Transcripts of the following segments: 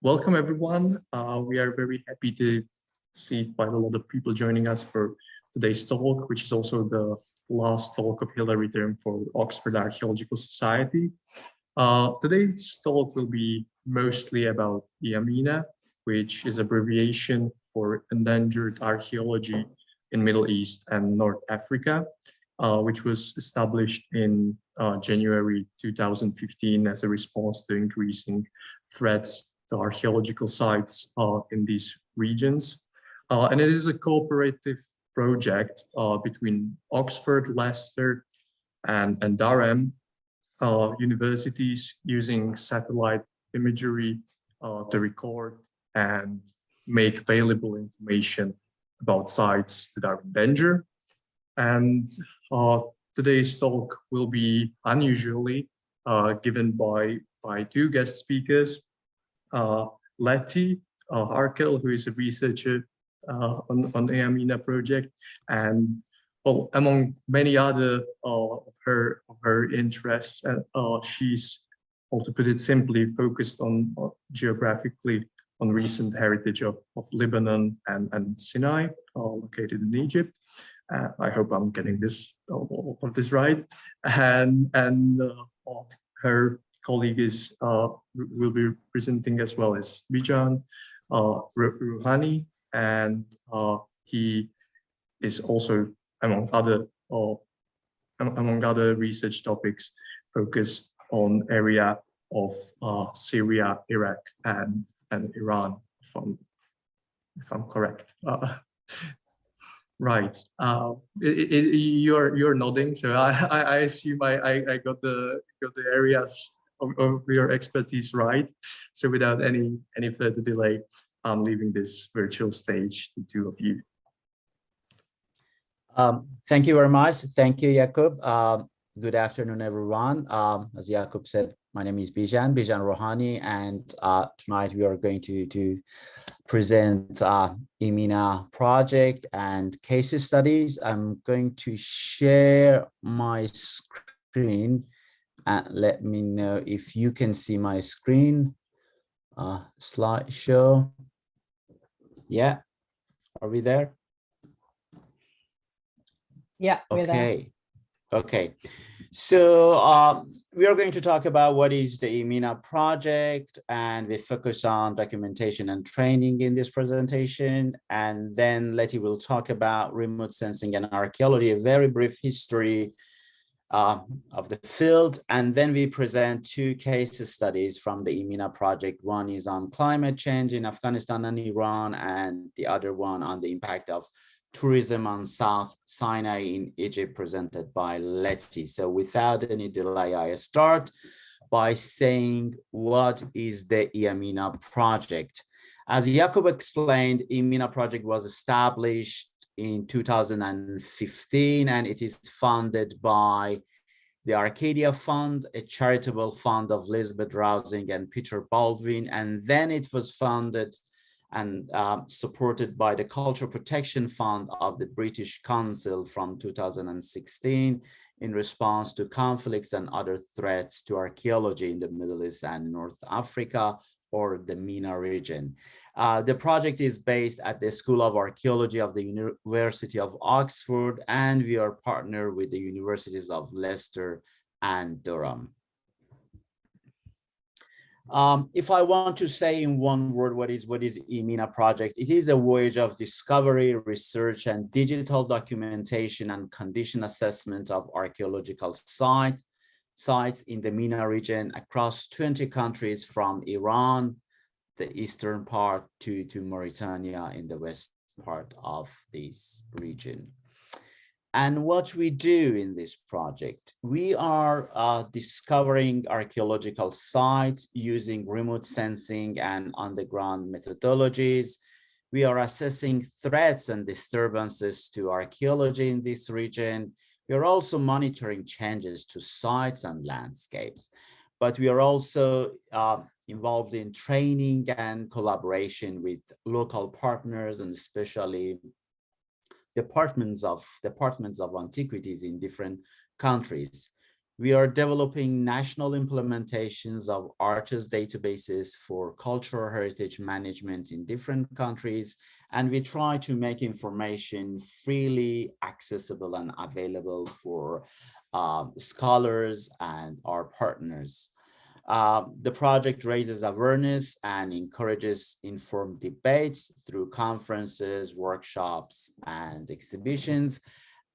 Welcome, everyone. We are very happy to see quite a lot of people joining us for today's talk, which is also the last talk of Hilary Term for Oxford Archaeological Society. Today's talk will be mostly about EAMENA, which is abbreviation for Endangered Archaeology in Middle East and North Africa, which was established in January 2015 as a response to increasing threats to archaeological sites in these regions. And it is a cooperative project between Oxford, Leicester, and Durham universities using satellite imagery to record and make available information about sites that are in danger. And today's talk will be unusually given by two guest speakers. Letty Harkel, who is a researcher on the EAMENA project, and well, among many other of her interests, she's, well, to put it simply, focused on geographically on recent heritage of Lebanon and Sinai, located in Egypt. I hope I'm getting all of this right. And her colleague will be presenting as well as Bijan Rouhani, and he is also among other research topics focused on area of Syria, Iraq, and Iran, if I'm correct. Right. You're nodding, so I assume I got the areas of your expertise right. So without any further delay, I'm leaving this virtual stage to two of you. Thank you very much. Thank you, Jakub. Good afternoon, everyone. As Jakub said, my name is Bijan Rouhani, and tonight we are going to present EAMENA project and case studies. I'm going to share my screen and let me know if you can see my screen. Slideshow. Yeah, are we there? Yeah, we're there. Okay. So we are going to talk about what is the EAMENA project, and we focus on documentation and training in this presentation. And then Letty will talk about remote sensing and archaeology, a very brief history of the field. And then we present two case studies from the EAMENA project. One is on climate change in Afghanistan and Iran, and the other one on the impact of tourism on South Sinai in Egypt, presented by Letty. So without any delay, I start by saying, what is the EAMENA project? As Jakub explained, EAMENA project was established in 2015, and it is funded by the Arcadia Fund, a charitable fund of Elizabeth Rousing and Peter Baldwin, and then it was funded and supported by the Cultural Protection Fund of the British Council from 2016 in response to conflicts and other threats to archaeology in the Middle East and North Africa, or the MENA region. The project is based at the School of Archaeology of the University of Oxford, and we are partnered with the universities of Leicester and Durham. If I want to say in one word what is EAMENA project, it is a voyage of discovery, research, and digital documentation and condition assessment of archaeological sites in the MENA region across 20 countries, from Iran, the eastern part, to Mauritania in the west part of this region. And what we do in this project, we are discovering archaeological sites using remote sensing and on-the-ground methodologies. We are assessing threats and disturbances to archaeology in this region. We are also monitoring changes to sites and landscapes, but we are also involved in training and collaboration with local partners, and especially departments of antiquities in different countries. We are developing national implementations of ARCHES databases for cultural heritage management in different countries, and we try to make information freely accessible and available for scholars and our partners. The project raises awareness and encourages informed debates through conferences, workshops, and exhibitions.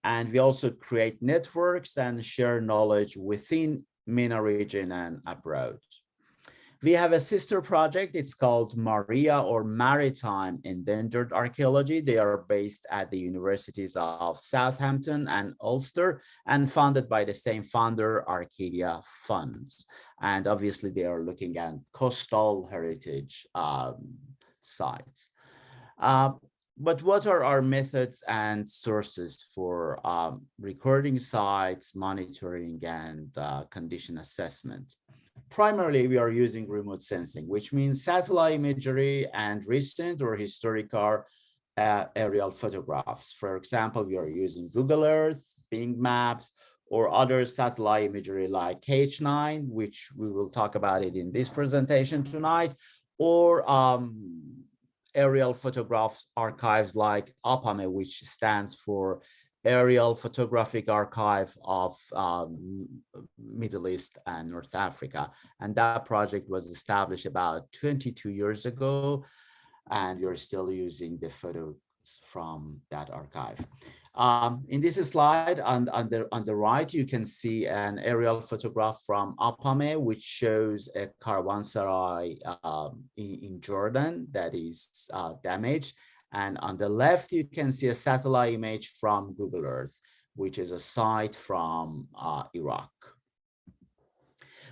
And we also create networks and share knowledge within MENA region and abroad. We have a sister project. It's called Maria, or Maritime Endangered Archaeology. They are based at the universities of Southampton and Ulster and funded by the same funder, Arcadia Funds. And obviously they are looking at coastal heritage sites. But what are our methods and sources for recording sites, monitoring, and condition assessment? Primarily, we are using remote sensing, which means satellite imagery and recent or historical aerial photographs. For example, we are using Google Earth, Bing Maps, or other satellite imagery like H9, which we will talk about it in this presentation tonight, or aerial photographs archives like APAME, which stands for Aerial Photographic Archive of Middle East and North Africa. And that project was established about 22 years ago, and you're still using the photos from that archive. In this slide on the right, you can see an aerial photograph from APAME, which shows a caravanserai in Jordan that is damaged. And on the left, you can see a satellite image from Google Earth, which is a site from Iraq.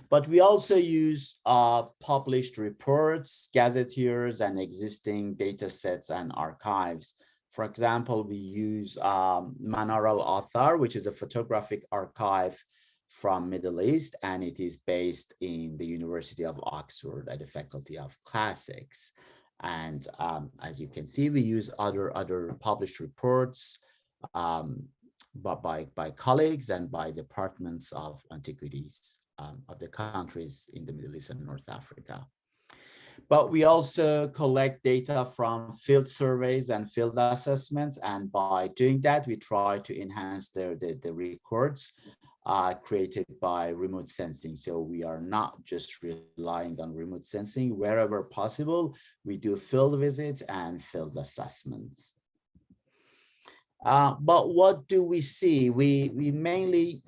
But we also use published reports, gazetteers, and existing data sets and archives. For example, we use Manar al-Athar, which is a photographic archive from Middle East, and it is based in the University of Oxford at the Faculty of Classics. And as you can see, we use other published reports by colleagues and by departments of antiquities of the countries in the Middle East and North Africa. But we also collect data from field surveys and field assessments. And by doing that, we try to enhance the records created by remote sensing. So we are not just relying on remote sensing. Wherever possible, we do field visits and field assessments. But what do we see? We mainly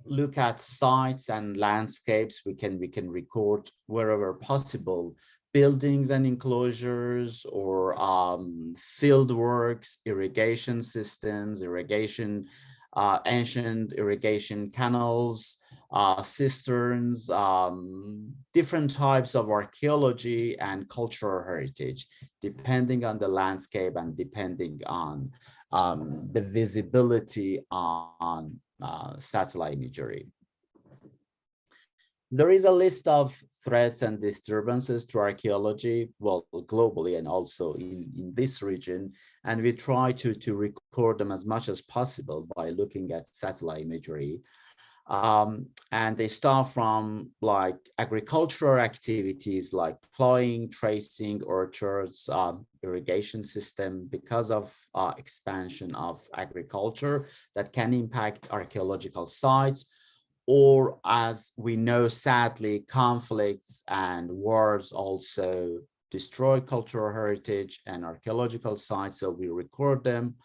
look at sites and landscapes. We can record wherever possible buildings and enclosures, or field works, irrigation systems, ancient irrigation canals, cisterns, different types of archaeology and cultural heritage, depending on the landscape and depending on the visibility on satellite imagery. There is a list of threats and disturbances to archaeology, well, globally and also in this region, and we try to record them as much as possible by looking at satellite imagery. And they start from like agricultural activities like plowing, tracing, orchards, irrigation system, because of expansion of agriculture that can impact archaeological sites. Or, as we know, sadly, conflicts and wars also destroy cultural heritage and archaeological sites, so we record them.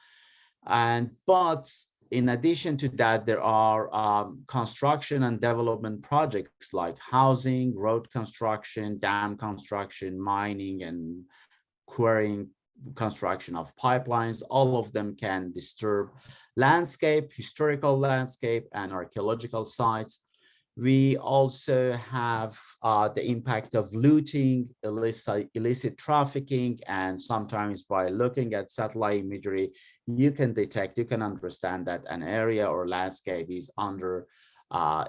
But in addition to that, there are construction and development projects like housing, road construction, dam construction, mining, and quarrying, construction of pipelines. All of them can disturb landscape, historical landscape, and archaeological sites. We also have the impact of looting, illicit trafficking, and sometimes by looking at satellite imagery, you can understand that an area or landscape is under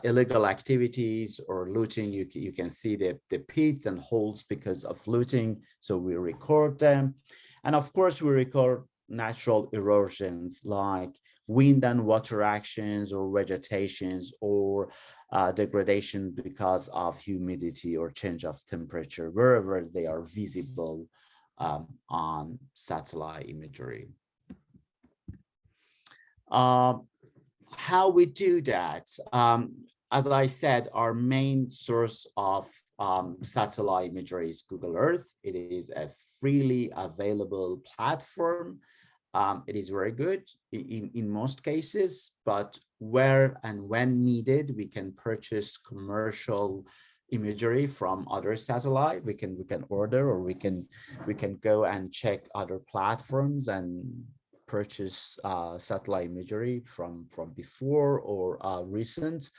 illegal activities or looting. You can see the pits and holes because of looting, so we record them. And of course, we record natural erosions like wind and water actions or vegetations or degradation because of humidity or change of temperature, wherever they are visible on satellite imagery. How we do that? As I said, our main source of satellite imagery is Google Earth. It is a freely available platform. It is very good in most cases, but where and when needed, we can purchase commercial imagery from other satellite. We can order, or we can go and check other platforms and purchase satellite imagery from before or recent.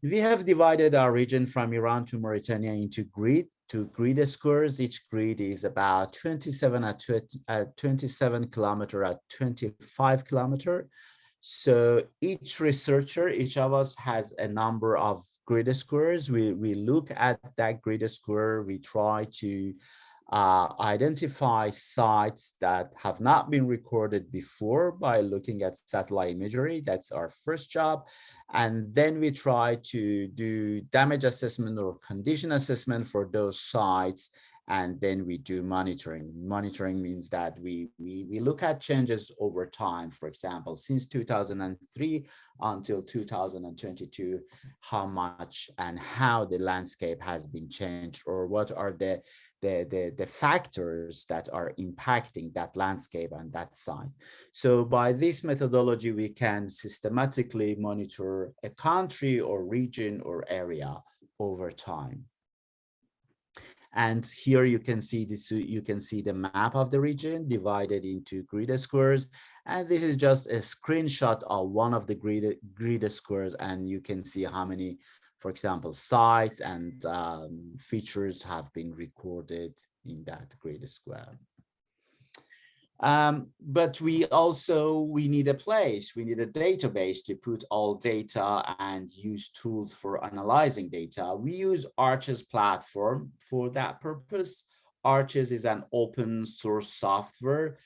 We have divided our region from Iran to Mauritania into grid squares. Each grid is about 27 kilometer at 25 kilometer. So each researcher, each of us has a number of grid squares. We look at that grid square. We try to identify sites that have not been recorded before by looking at satellite imagery. That's our first job. And then we try to do damage assessment or condition assessment for those sites. And then we do monitoring. Monitoring means that we look at changes over time. For example, since 2003 until 2022, how much and how the landscape has been changed, or what are the factors that are impacting that landscape and that site. So by this methodology, we can systematically monitor a country or region or area over time. And here you can see this, you can see the map of the region divided into grid squares. And this is just a screenshot of one of the grid squares. And you can see how many, for example, sites and features have been recorded in that grid square. But we need a place, we need a database to put all data and use tools for analyzing data. We use Arches platform for that purpose. Arches is an open source software,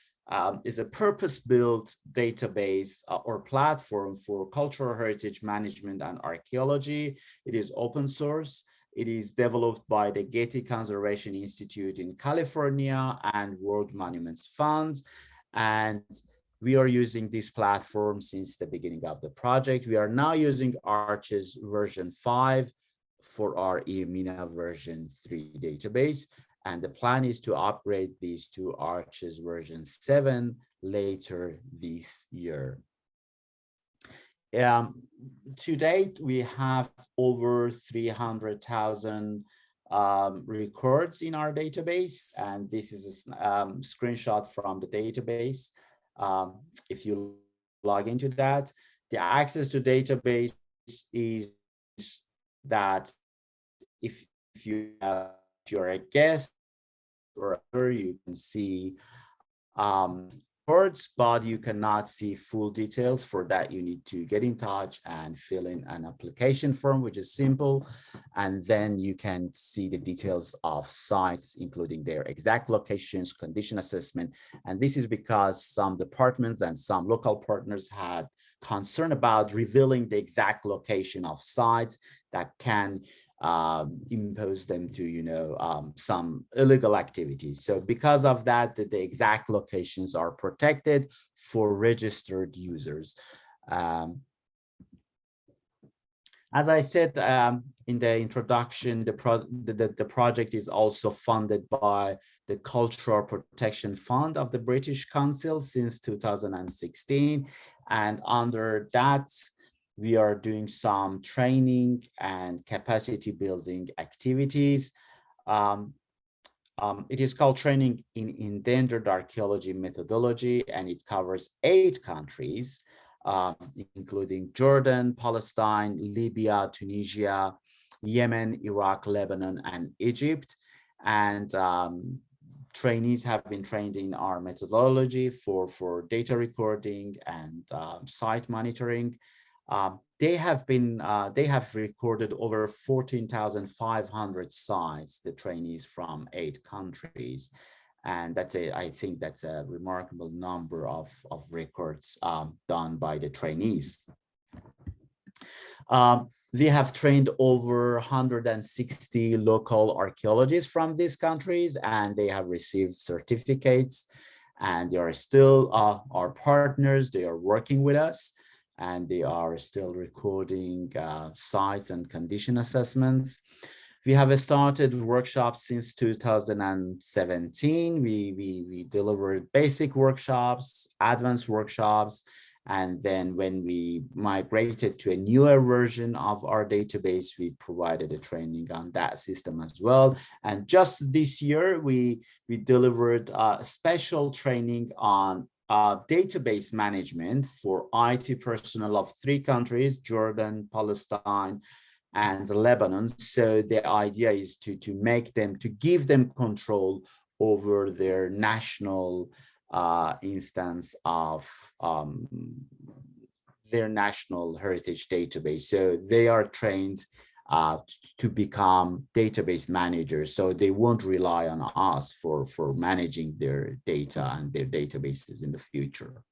is a purpose-built database or platform for cultural heritage management and archaeology. It is open source. It is developed by the Getty Conservation Institute in California and World Monuments Fund. And we are using this platform since the beginning of the project. We are now using Arches version 5 for our EAMENA version 3 database. And the plan is to upgrade these to Arches version 7 later this year. To date, we have over 300,000 records in our database, and this is a screenshot from the database. If you log into that, the access to database is that if you're a guest or you can see records, but you cannot see full details. For that, you need to get in touch and fill in an application form, which is simple. And then you can see the details of sites, including their exact locations, condition assessment. And this is because some departments and some local partners had concern about revealing the exact location of sites that can impose them to some illegal activities. So because of that, the exact locations are protected for registered users. As I said in the introduction, the project is also funded by the Cultural Protection Fund of the British Council since 2016, and under that we are doing some training and capacity building activities. It is called Training in Endangered Archaeology Methodology, and it covers 8 countries, including Jordan, Palestine, Libya, Tunisia, Yemen, Iraq, Lebanon, and Egypt. And trainees have been trained in our methodology for data recording and site monitoring. They have recorded over 14,500 sites, the trainees from 8 countries. And I think that's a remarkable number of records done by the trainees. We have trained over 160 local archaeologists from these countries, and they have received certificates, and they are still our partners. They are working with us, and they are still recording sites and condition assessments. We have started workshops since 2017. We delivered basic workshops, advanced workshops, and then when we migrated to a newer version of our database, we provided a training on that system as well. And just this year, we delivered a special training on database management for IT personnel of 3 countries, Jordan, Palestine, and Lebanon. So the idea is to give them control over their national instance of their national heritage database. So they are trained to become database managers. So they won't rely on us for managing their data and their databases in the future.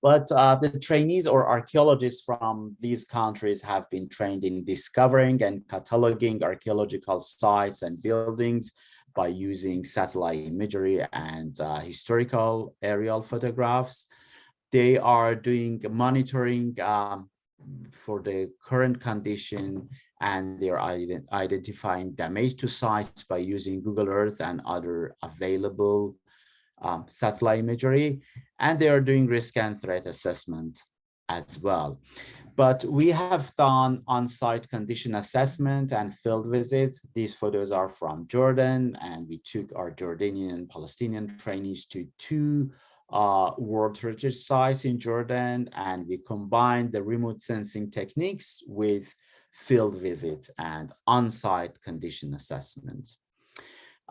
But the trainees or archaeologists from these countries have been trained in discovering and cataloging archaeological sites and buildings by using satellite imagery and historical aerial photographs. They are doing monitoring for the current condition, and they're identifying damage to sites by using Google Earth and other available satellite imagery, and they are doing risk and threat assessment as well. But we have done on-site condition assessment and field visits. These photos are from Jordan, and we took our Jordanian and Palestinian trainees to 2 World Heritage sites in Jordan, and we combined the remote sensing techniques with field visits and on-site condition assessment.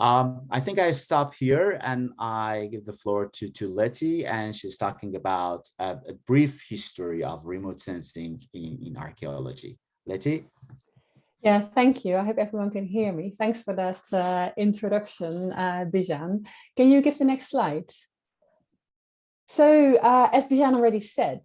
I think I stop here and I give the floor to Letty, and she's talking about a brief history of remote sensing in archaeology. Letty? Yeah, thank you. I hope everyone can hear me. Thanks for that introduction, Bijan. Can you give the next slide? So as Bijan already said,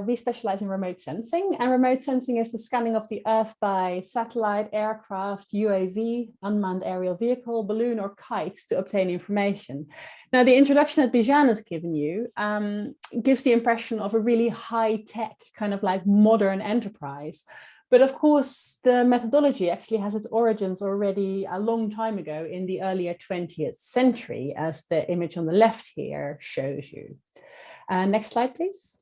we specialize in remote sensing, and remote sensing is the scanning of the Earth by satellite, aircraft, UAV, unmanned aerial vehicle, balloon, or kite to obtain information. Now, the introduction that Bijan has given you gives the impression of a really high-tech, kind of like modern enterprise. But of course, the methodology actually has its origins already a long time ago in the earlier 20th century, as the image on the left here shows you. Next slide, please.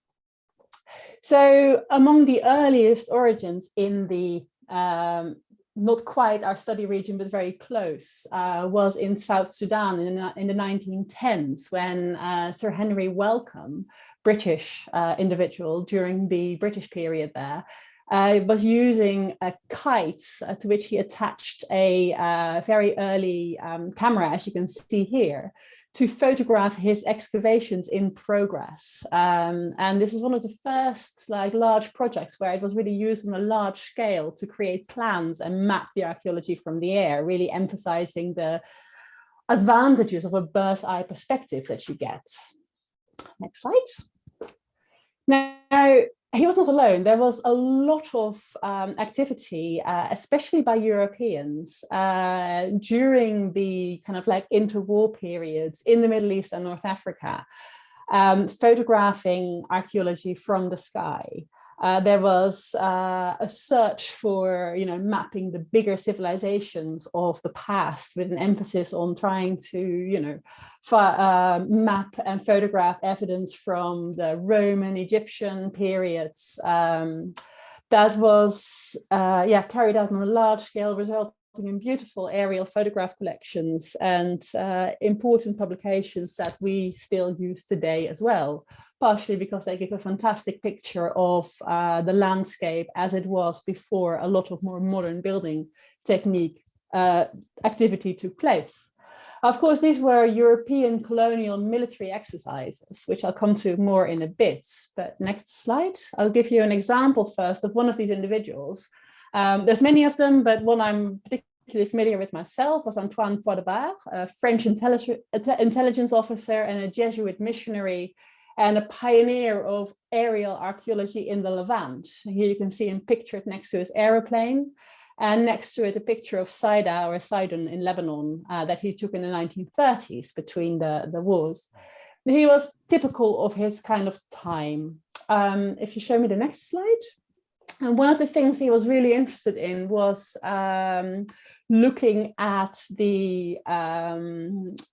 So among the earliest origins in the, not quite our study region, but very close, was in South Sudan in the 1910s, when Sir Henry Wellcome, British individual during the British period there, was using a kite to which he attached a very early camera, as you can see here, to photograph his excavations in progress. And this is one of the first large projects where it was really used on a large scale to create plans and map the archaeology from the air, really emphasizing the advantages of a bird's eye perspective that you get. Next slide. Now, he was not alone. There was a lot of activity, especially by Europeans, during the kind of like interwar periods in the Middle East and North Africa, photographing archaeology from the sky. There was a search for, mapping the bigger civilizations of the past, with an emphasis on trying to, map and photograph evidence from the Roman, Egyptian periods. That was, carried out on a large scale, resulting in beautiful aerial photograph collections and important publications that we still use today as well, partially because they give a fantastic picture of the landscape as it was before a lot of more modern building technique activity took place. Of course, these were European colonial military exercises, which I'll come to more in a bit. But next slide, I'll give you an example first of one of these individuals. There's many of them, but one I'm particularly familiar with myself was Antoine Poidebard, a French intelligence officer and a Jesuit missionary and a pioneer of aerial archaeology in the Levant. Here you can see him pictured next to his aeroplane, and next to it a picture of Saida or Sidon in Lebanon that he took in the 1930s between the wars. He was typical of his kind of time. If you show me the next slide. And one of the things he was really interested in was looking at the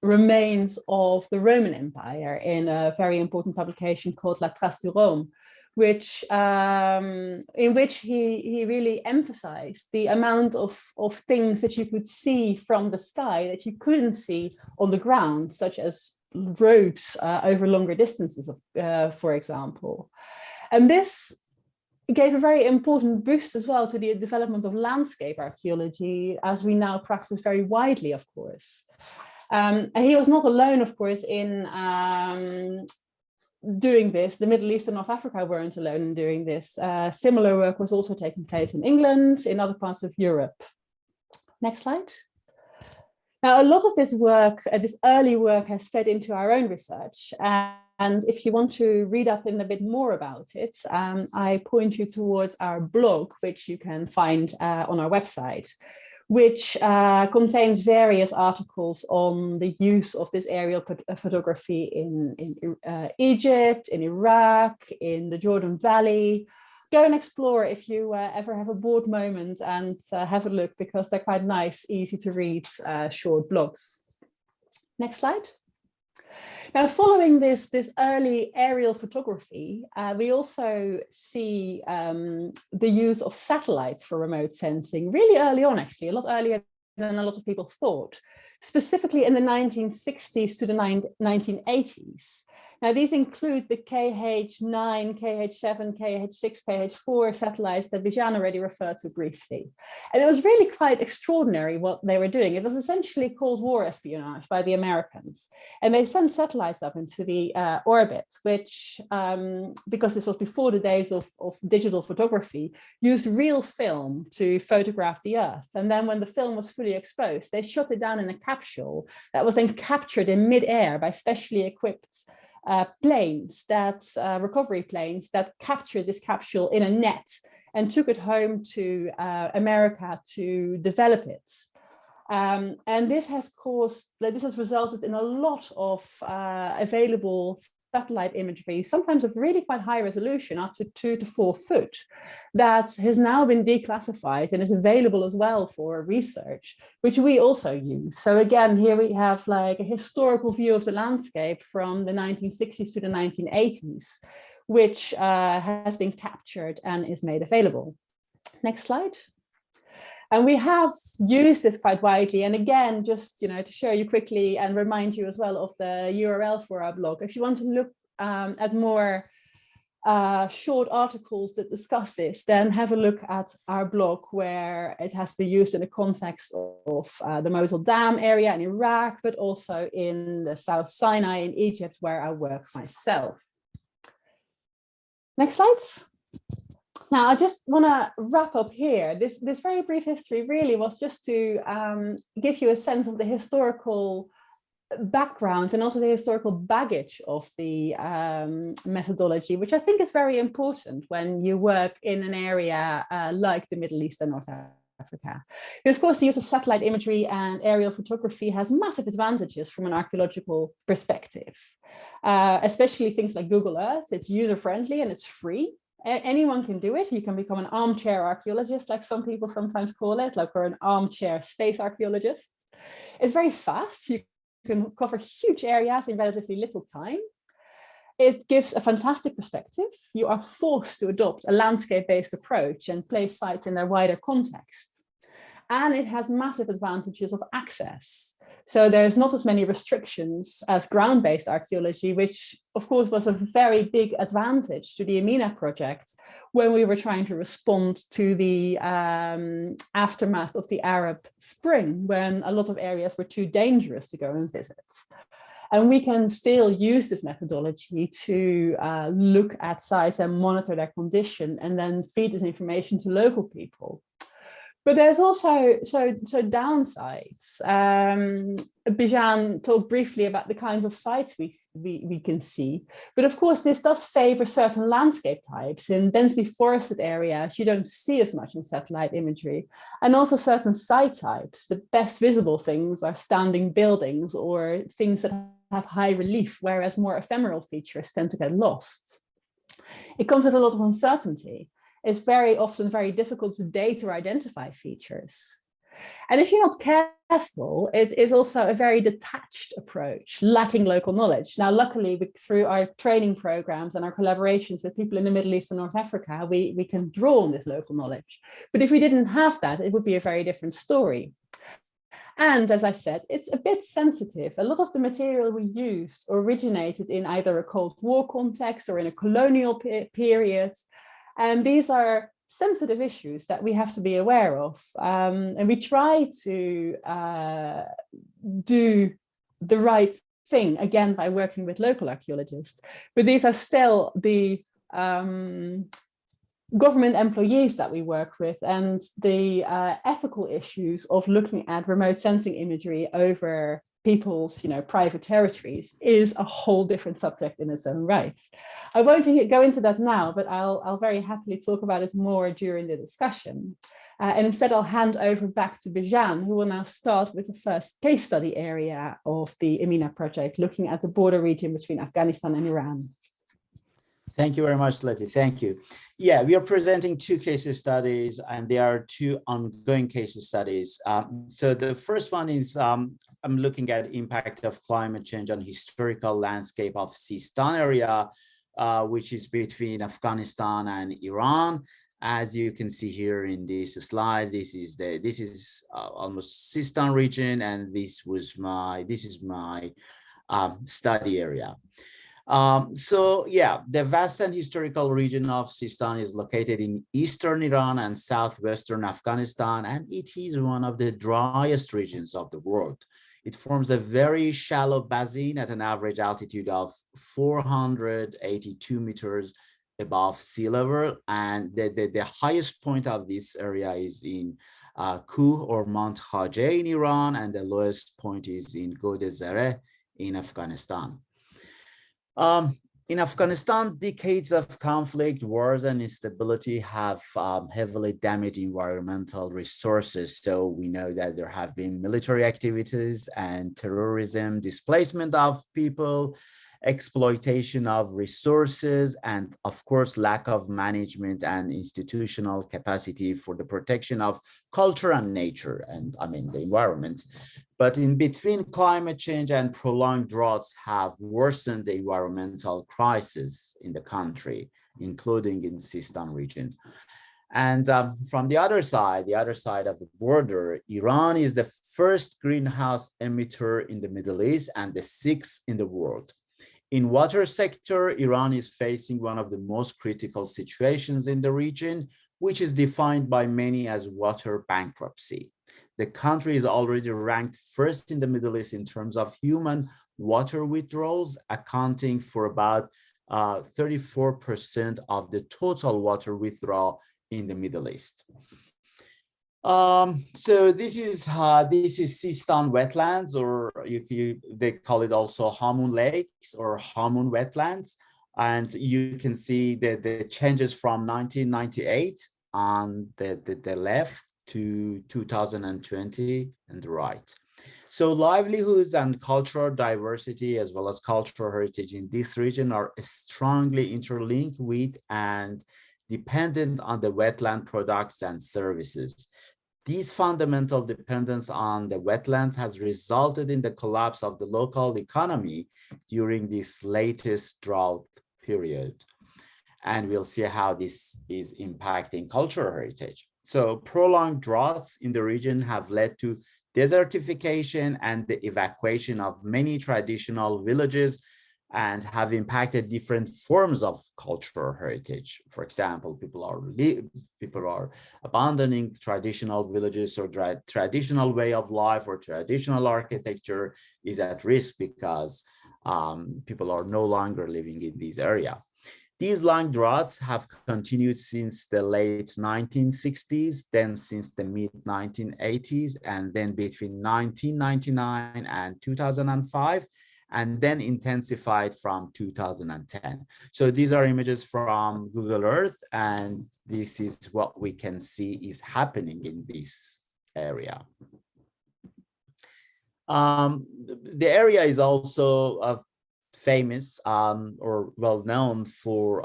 remains of the Roman Empire in a very important publication called La Trace du Rome, which in which he really emphasized the amount of things that you could see from the sky that you couldn't see on the ground, such as roads over longer distances, for example. And this gave a very important boost as well to the development of landscape archaeology, as we now practice very widely, of course. And he was not alone, of course, in doing this. The Middle East and North Africa weren't alone in doing this. Similar work was also taking place in England, in other parts of Europe. Next slide. Now, a lot of this work, this early work, has fed into our own research. And if you want to read up in a bit more about it, I point you towards our blog, which you can find on our website, which contains various articles on the use of this aerial photography in Egypt, in Iraq, in the Jordan Valley. Go and explore if you ever have a bored moment and have a look, because they're quite nice, easy to read short blogs. Next slide. Now, following this early aerial photography, we also see the use of satellites for remote sensing really early on, actually, a lot earlier than a lot of people thought, specifically in the 1960s to the 1980s. Now, these include the KH9, KH7, KH6, KH4 satellites that Bijan already referred to briefly. And it was really quite extraordinary what they were doing. It was essentially Cold War espionage by the Americans. And they sent satellites up into the orbit, which, because this was before the days of digital photography, used real film to photograph the Earth. And then when the film was fully exposed, they shot it down in a capsule that was then captured in midair by specially equipped planes, recovery planes that captured this capsule in a net and took it home to America to develop it. And this has resulted in a lot of available satellite imagery, sometimes of really quite high resolution, up to 2 to 4 foot, that has now been declassified and is available as well for research, which we also use. So again, here we have like a historical view of the landscape from the 1960s to the 1980s, which has been captured and is made available. Next slide. And we have used this quite widely. And again, just to show you quickly and remind you as well of the URL for our blog. If you want to look at more short articles that discuss this, then have a look at our blog, where it has been used in the context of the Mosul Dam area in Iraq, but also in the South Sinai in Egypt, where I work myself. Next slides. Now, I just want to wrap up here. This very brief history really was just to give you a sense of the historical background and also the historical baggage of the methodology, which I think is very important when you work in an area like the Middle East and North Africa. But of course, the use of satellite imagery and aerial photography has massive advantages from an archaeological perspective, especially things like Google Earth. It's user-friendly and it's free. Anyone can do it. You can become an armchair archaeologist, like some people sometimes call it, or an armchair space archaeologist. It's very fast. You can cover huge areas in relatively little time. It gives a fantastic perspective. You are forced to adopt a landscape-based approach and place sites in their wider context. And it has massive advantages of access. So there's not as many restrictions as ground-based archaeology, which of course was a very big advantage to the EAMENA project when we were trying to respond to the aftermath of the Arab Spring, when a lot of areas were too dangerous to go and visit. And we can still use this methodology to look at sites and monitor their condition and then feed this information to local people. But there's also downsides. Bijan talked briefly about the kinds of sites we can see, but of course this does favor certain landscape types. In densely forested areas, you don't see as much in satellite imagery, and also certain site types. The best visible things are standing buildings or things that have high relief, whereas more ephemeral features tend to get lost. It comes with a lot of uncertainty. It's very often very difficult to date or identify features. And if you're not careful, it is also a very detached approach, lacking local knowledge. Now, luckily, through our training programs and our collaborations with people in the Middle East and North Africa, we can draw on this local knowledge. But if we didn't have that, it would be a very different story. And as I said, it's a bit sensitive. A lot of the material we use originated in either a Cold War context or in a colonial period. And these are sensitive issues that we have to be aware of. And we try to do the right thing, again, by working with local archaeologists. But these are still the government employees that we work with, and the ethical issues of looking at remote sensing imagery over people's private territories is a whole different subject in its own right. I won't go into that now, but I'll very happily talk about it more during the discussion. And instead I'll hand over back to Bijan, who will now start with the first case study area of the EAMENA project, looking at the border region between Afghanistan and Iran. Thank you very much, Letty. Thank you. Yeah, we are presenting two case studies, and there are two ongoing case studies. So the first one is I'm looking at impact of climate change on historical landscape of Sistan area, which is between Afghanistan and Iran. As you can see here in this slide, this is almost Sistan region, and this is my study area. So yeah, the vast and historical region of Sistan is located in eastern Iran and southwestern Afghanistan, and it is one of the driest regions of the world. It forms a very shallow basin at an average altitude of 482 meters above sea level, and the highest point of this area is in Kuh or Mount Khajeh in Iran, and the lowest point is in Godezareh in Afghanistan. In Afghanistan, decades of conflict, wars, and instability have heavily damaged environmental resources. So we know that there have been military activities and terrorism, displacement of people, exploitation of resources, and of course, lack of management and institutional capacity for the protection of culture and nature, and the environment. But in between, climate change and prolonged droughts have worsened the environmental crisis in the country, including in Sistan region. And from the other side of the border, Iran is the first greenhouse emitter in the Middle East and the sixth in the world. In water sector, Iran is facing one of the most critical situations in the region, which is defined by many as water bankruptcy. The country is already ranked first in the Middle East in terms of human water withdrawals, accounting for about 34% of the total water withdrawal in the Middle East. So this is Sistan wetlands, or they call it also Hamun lakes or Hamun wetlands. And you can see the changes from 1998 on the left to 2020 on the right. So livelihoods and cultural diversity as well as cultural heritage in this region are strongly interlinked with and dependent on the wetland products and services. This fundamental dependence on the wetlands has resulted in the collapse of the local economy during this latest drought period. And we'll see how this is impacting cultural heritage. So prolonged droughts in the region have led to desertification and the evacuation of many traditional villages and have impacted different forms of cultural heritage. For example, people are abandoning traditional villages, or traditional way of life or traditional architecture is at risk because people are no longer living in this area. These long droughts have continued since the late 1960s, then since the mid 1980s, and then between 1999 and 2005, and then intensified from 2010. So these are images from Google Earth, and this is what we can see is happening in this area. The area is also famous or well known for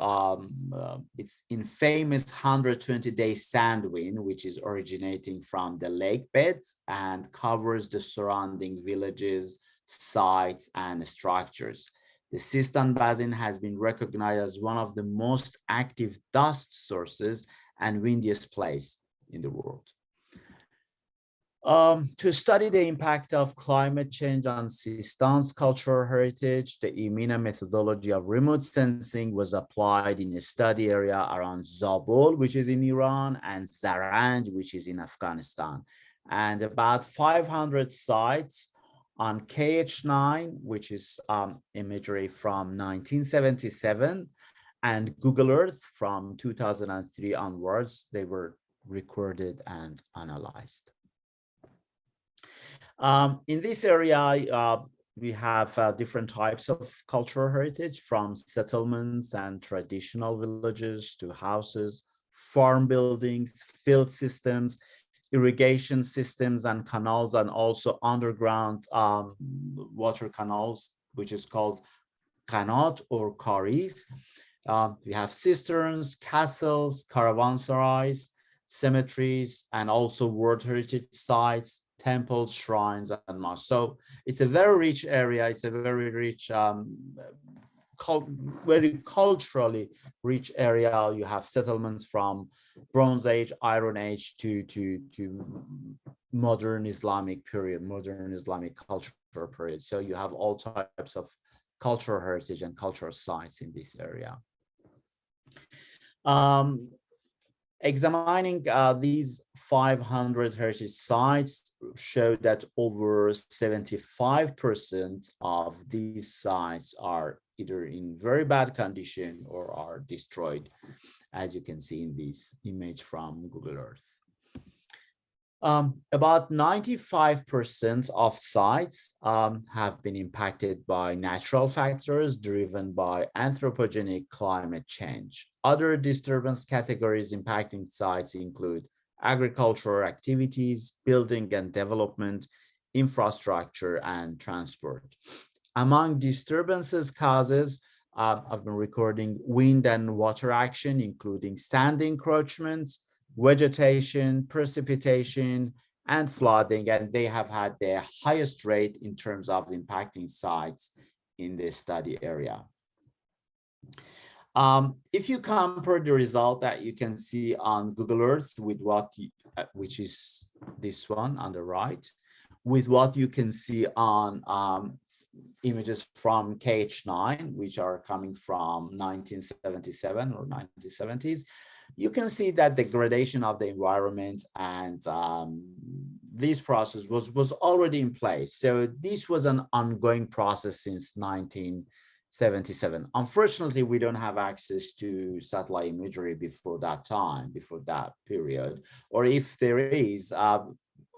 its infamous 120-day sand wind, which is originating from the lake beds and covers the surrounding villages, sites, and structures. The Sistan Basin has been recognized as one of the most active dust sources and windiest place in the world. To study the impact of climate change on Sistan's cultural heritage, the EAMENA methodology of remote sensing was applied in a study area around Zabul, which is in Iran, and Zaranj, which is in Afghanistan. And about 500 sites on KH9, which is imagery from 1977, and Google Earth from 2003 onwards, they were recorded and analyzed. In this area, we have different types of cultural heritage, from settlements and traditional villages to houses, farm buildings, field systems, irrigation systems and canals, and also underground water canals, which is called qanat or karis. We have cisterns, castles, caravanserais, cemeteries, and also World Heritage sites, temples, shrines, and mosques. So it's a very rich area. It's a very rich, very culturally rich area. You have settlements from Bronze Age, Iron Age to modern Islamic period, modern Islamic cultural period. So you have all types of cultural heritage and cultural sites in this area. Examining these 500 heritage sites showed that over 75% of these sites are either in very bad condition or are destroyed, as you can see in this image from Google Earth. About 95% of sites have been impacted by natural factors driven by anthropogenic climate change. Other disturbance categories impacting sites include agricultural activities, building and development, infrastructure, and transport. Among disturbances causes, I've been recording wind and water action, including sand encroachment, vegetation, precipitation, and flooding, and they have had the highest rate in terms of impacting sites in the study area. If you compare the result that you can see on Google Earth with what, which is this one on the right, with what you can see on images from KH9, which are coming from 1977 or 1970s, you can see that the degradation of the environment and this process was already in place. So this was an ongoing process since 1977. Unfortunately, we don't have access to satellite imagery before that time, before that period, or if there is,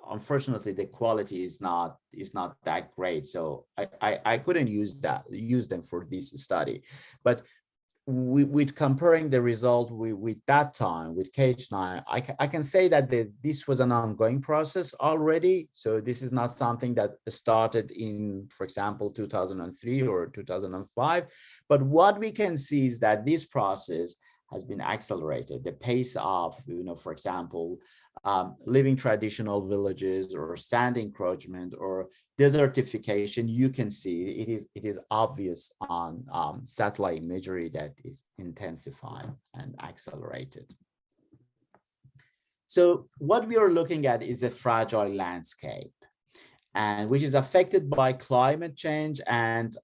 unfortunately, the quality is not that great. So I couldn't use them for this study. But with comparing the result with that time, with KH9, I can say that this was an ongoing process already. So this is not something that started in, for example, 2003 or 2005. But what we can see is that this process has been accelerated. The pace of, for example, living traditional villages or sand encroachment or desertification, you can see it is obvious on satellite imagery that is intensifying and accelerated. So what we are looking at is a fragile landscape, and which is affected by climate change and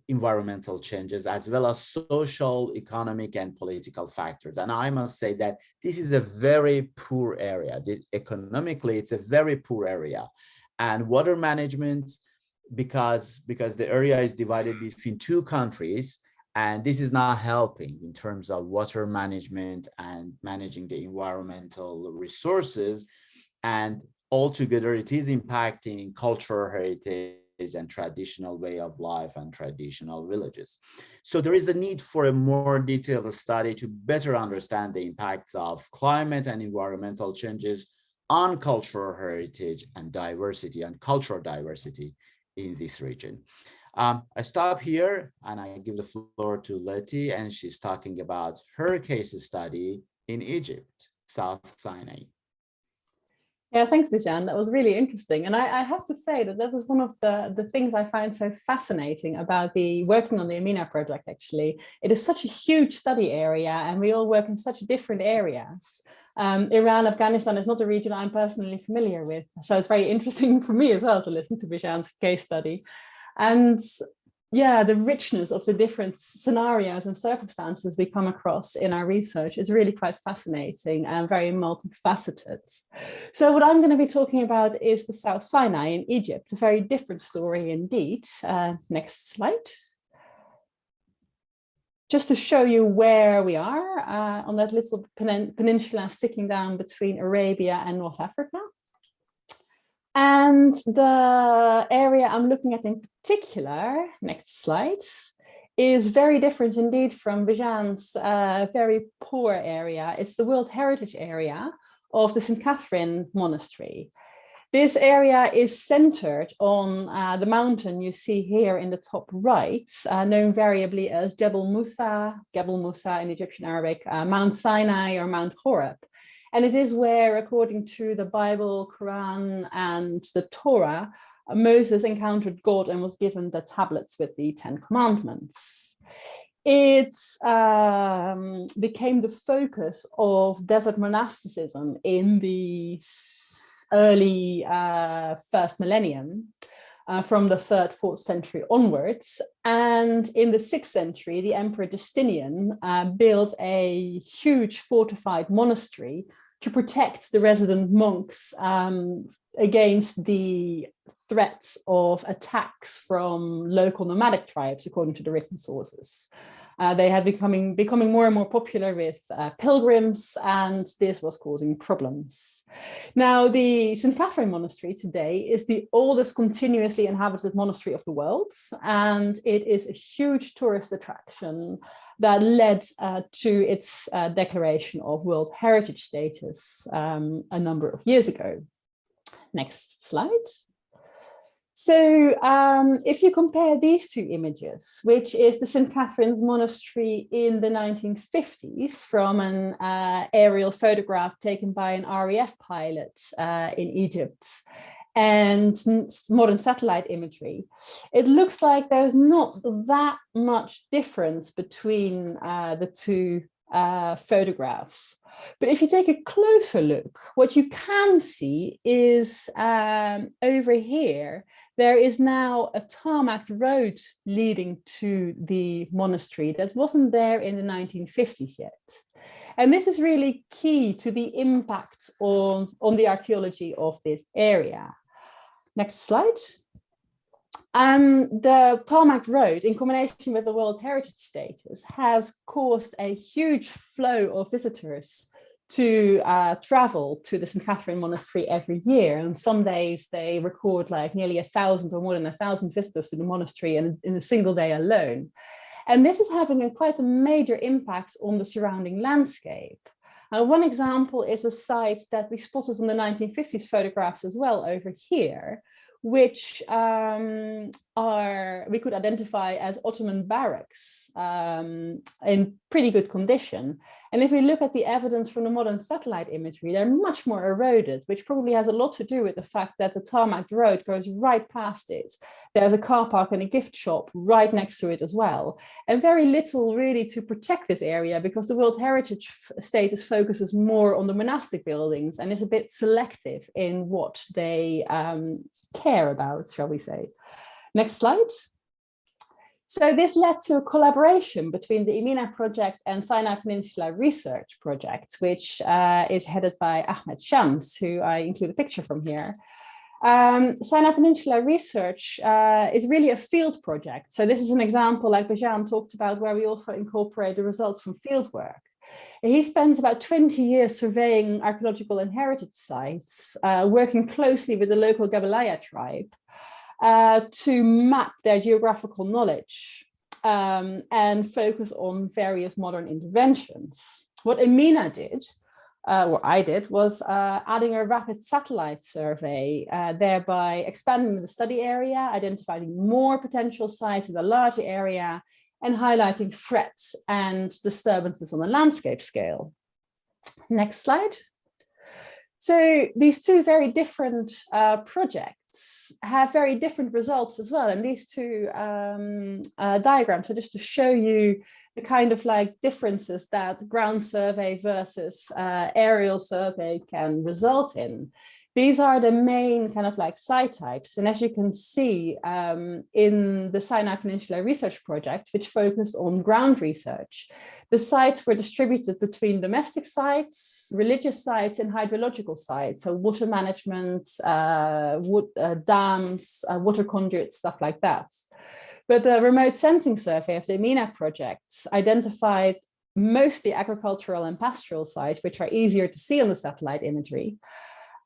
environmental changes, as well as social, economic, and political factors. And I must say that this is a very poor area. Economically, it's a very poor area. And water management, because the area is divided between two countries, And this is not helping in terms of water management and managing the environmental resources. And altogether, it is impacting cultural heritage and traditional way of life and traditional villages. So there is a need for a more detailed study to better understand the impacts of climate and environmental changes on cultural heritage and diversity and cultural diversity in this region. I stop here and I give the floor to Letty, and she's talking about her case study in Egypt, South Sinai. Yeah, thanks, Bijan. That was really interesting. And I have to say that that is one of the things I find so fascinating about the working on the EAMENA project, actually. It is such a huge study area and we all work in such different areas. Iran, Afghanistan is not a region I'm personally familiar with. So it's very interesting for me as well to listen to Bijan's case study. And yeah, the richness of the different scenarios and circumstances we come across in our research is really quite fascinating and very multifaceted. So what I'm going to be talking about is the South Sinai in Egypt, a very different story indeed. Next slide. Just to show you where we are on that little peninsula sticking down between Arabia and North Africa. And the area I'm looking at in particular, next slide, is very different indeed from Bijan's very poor area. It's the World Heritage Area of the St. Catherine Monastery. This area is centered on the mountain you see here in the top right, known variably as Jebel Musa in Egyptian Arabic, Mount Sinai or Mount Horeb. And it is where, according to the Bible, Quran, and the Torah, Moses encountered God and was given the tablets with the 10 Commandments. It became the focus of desert monasticism in the early first millennium, from the 3rd, 4th century onwards. And in the 6th century, the Emperor Justinian built a huge fortified monastery to protect the resident monks against the threats of attacks from local nomadic tribes, according to the written sources. They had becoming more and more popular with pilgrims, and this was causing problems. Now, the St. Catherine Monastery today is the oldest continuously inhabited monastery of the world, and it is a huge tourist attraction that led to its declaration of World Heritage status a number of years ago. Next slide. So if you compare these two images, which is the St. Catherine's Monastery in the 1950s from an aerial photograph taken by an RAF pilot in Egypt, and modern satellite imagery, it looks like there's not that much difference between the two photographs. But if you take a closer look, what you can see is over here, there is now a tarmac road leading to the monastery that wasn't there in the 1950s yet. And this is really key to the impacts on the archaeology of this area. Next slide. The tarmac road, in combination with the World Heritage status, has caused a huge flow of visitors to travel to the St. Catherine Monastery every year. And some days they record like nearly 1,000 or more than 1,000 visitors to the monastery in a single day alone. And this is having quite a major impact on the surrounding landscape. One example is a site that we spotted on the 1950s photographs as well over here, which we could identify as Ottoman barracks in pretty good condition. And if we look at the evidence from the modern satellite imagery, they're much more eroded, which probably has a lot to do with the fact that the tarmac road goes right past it. There's a car park and a gift shop right next to it as well. And very little really to protect this area, because the World Heritage status focuses more on the monastic buildings and is a bit selective in what they care about, shall we say. Next slide. So this led to a collaboration between the EAMENA project and Sinai Peninsula Research Project, which is headed by Ahmed Shams, who I include a picture from here. Sinai Peninsula research is really a field project. So this is an example, like Bijan talked about, where we also incorporate the results from field work. He spends about 20 years surveying archaeological and heritage sites, working closely with the local Gabalaya tribe to map their geographical knowledge and focus on various modern interventions. What EAMENA did, or I did, was adding a rapid satellite survey, thereby expanding the study area, identifying more potential sites in a larger area, and highlighting threats and disturbances on a landscape scale. Next slide. So these two very different projects have very different results as well. And these two diagrams are just to show you the kind of like differences that ground survey versus aerial survey can result in. These are the main kind of like site types. And as you can see in the Sinai Peninsula Research Project, which focused on ground research, the sites were distributed between domestic sites, religious sites, and hydrological sites. So water management, dams, water conduits, stuff like that. But the remote sensing survey of the EAMENA projects identified mostly agricultural and pastoral sites, which are easier to see on the satellite imagery,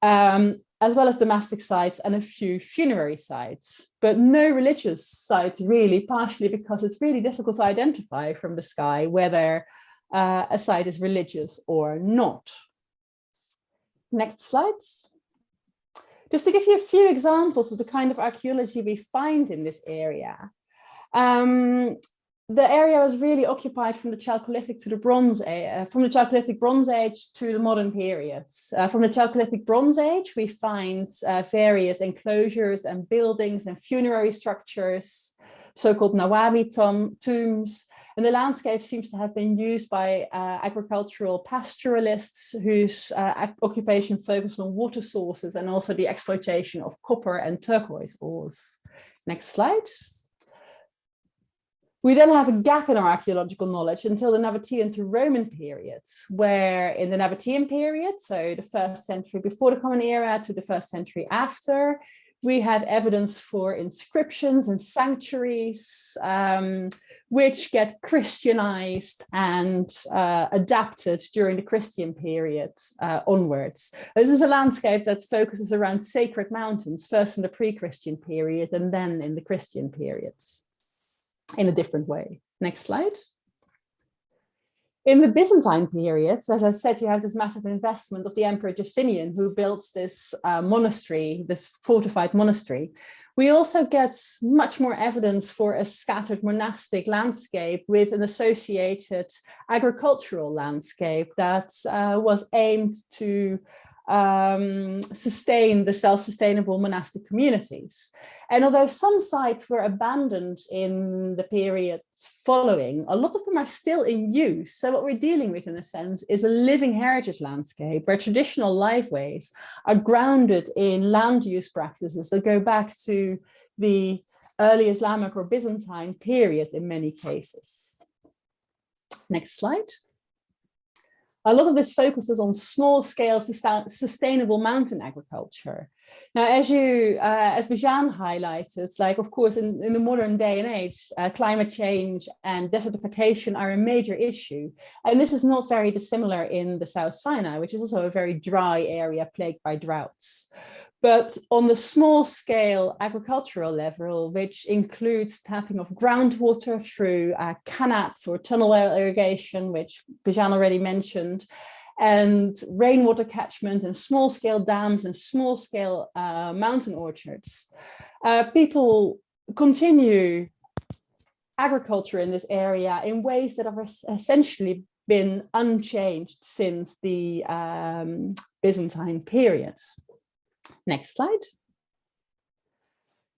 as well as domestic sites and a few funerary sites, but no religious sites really, partially because it's really difficult to identify from the sky whether a site is religious or not. Next slides. Just to give you a few examples of the kind of archaeology we find in this area. The area was really occupied from the Chalcolithic to the Bronze Age, from the Chalcolithic Bronze Age to the modern periods. From the Chalcolithic Bronze Age, we find various enclosures and buildings and funerary structures, so-called Nawawi tombs. And the landscape seems to have been used by agricultural pastoralists whose occupation focused on water sources and also the exploitation of copper and turquoise ores. Next slide. We then have a gap in our archaeological knowledge until the Nabatean to Roman periods, where in the Nabatean period, so the 1st century before the Common Era to the 1st century after, we had evidence for inscriptions and sanctuaries, which get Christianized and adapted during the Christian period onwards. This is a landscape that focuses around sacred mountains, first in the pre-Christian period and then in the Christian period, in a different way. Next slide. In the Byzantine period, as I said, you have this massive investment of the Emperor Justinian, who builds this monastery, this fortified monastery. We also get much more evidence for a scattered monastic landscape with an associated agricultural landscape that was aimed to sustain the self-sustainable monastic communities. And although some sites were abandoned in the period following, a lot of them are still in use. So what we're dealing with, in a sense, is a living heritage landscape where traditional liveways are grounded in land use practices that go back to the early Islamic or Byzantine period in many cases. Next slide. A lot of this focuses on small-scale sustainable mountain agriculture. Now, as Bijan highlighted, like, of course, in the modern day and age, climate change and desertification are a major issue. And this is not very dissimilar in the South Sinai, which is also a very dry area plagued by droughts. But on the small scale agricultural level, which includes tapping of groundwater through canats or tunnel well irrigation, which Bijan already mentioned, and rainwater catchment and small scale dams and small scale mountain orchards, people continue agriculture in this area in ways that have essentially been unchanged since the Byzantine period. Next slide.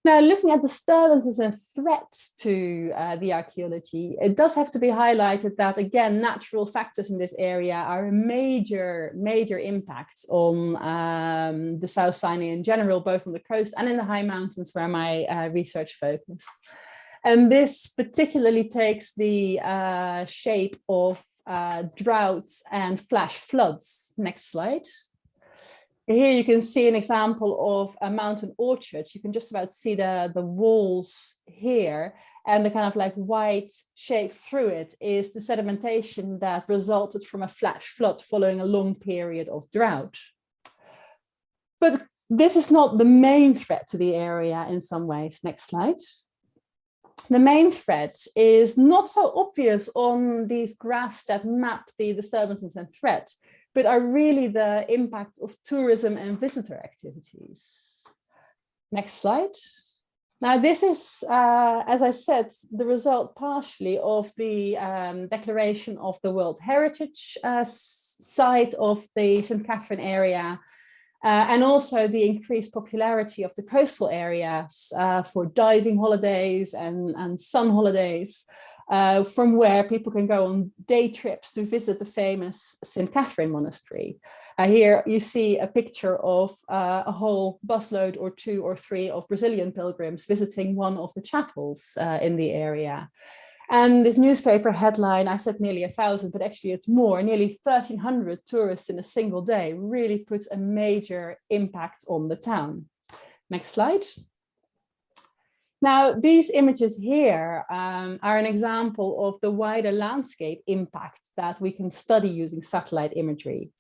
Now, looking at disturbances and threats to the archaeology, it does have to be highlighted that, again, natural factors in this area are a major impact on the South Sinai in general, both on the coast and in the high mountains where my research focused. And this particularly takes the shape of droughts and flash floods. Next slide. Here you can see an example of a mountain orchard. You can just about see the walls here, and the kind of like white shape through it is the sedimentation that resulted from a flash flood following a long period of drought. But this is not the main threat to the area in some ways. Next slide. The main threat is not so obvious on these graphs that map the disturbances and threat, but are really the impact of tourism and visitor activities. Next slide. Now, this is, as I said, the result partially of the declaration of the World Heritage Site of the St. Catherine area, and also the increased popularity of the coastal areas for diving holidays and sun holidays, from where people can go on day trips to visit the famous St. Catherine Monastery. Here you see a picture of a whole busload or 2 or 3 of Brazilian pilgrims visiting one of the chapels in the area. And this newspaper headline, I said nearly 1,000, but actually it's more, nearly 1,300 tourists in a single day, really puts a major impact on the town. Next slide. Now, these images here are an example of the wider landscape impact that we can study using satellite imagery.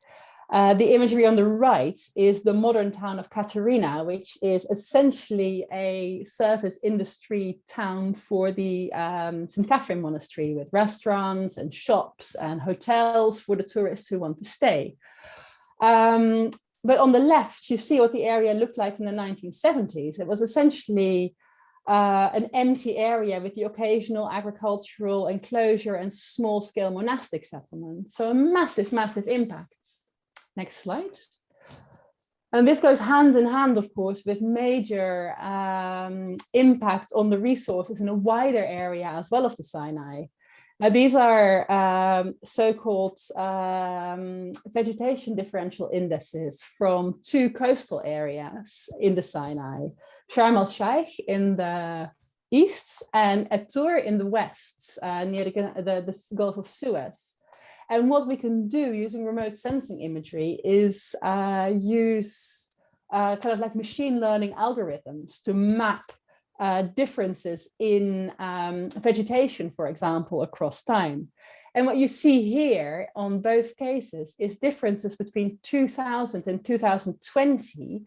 The imagery on the right is the modern town of Catarina, which is essentially a service industry town for the St. Catherine Monastery, with restaurants and shops and hotels for the tourists who want to stay. But on the left, you see what the area looked like in the 1970s. It was essentially an empty area with the occasional agricultural enclosure and small-scale monastic settlement. So a massive, massive impact. Next slide. And this goes hand in hand, of course, with major impacts on the resources in a wider area as well of the Sinai. Now, these are so-called vegetation differential indices from 2 coastal areas in the Sinai, Sharm el-Sheikh in the east and At-Tur in the west, near the Gulf of Suez. And what we can do using remote sensing imagery is use kind of like machine learning algorithms to map differences in vegetation, for example, across time. And what you see here on both cases is differences between 2000 and 2020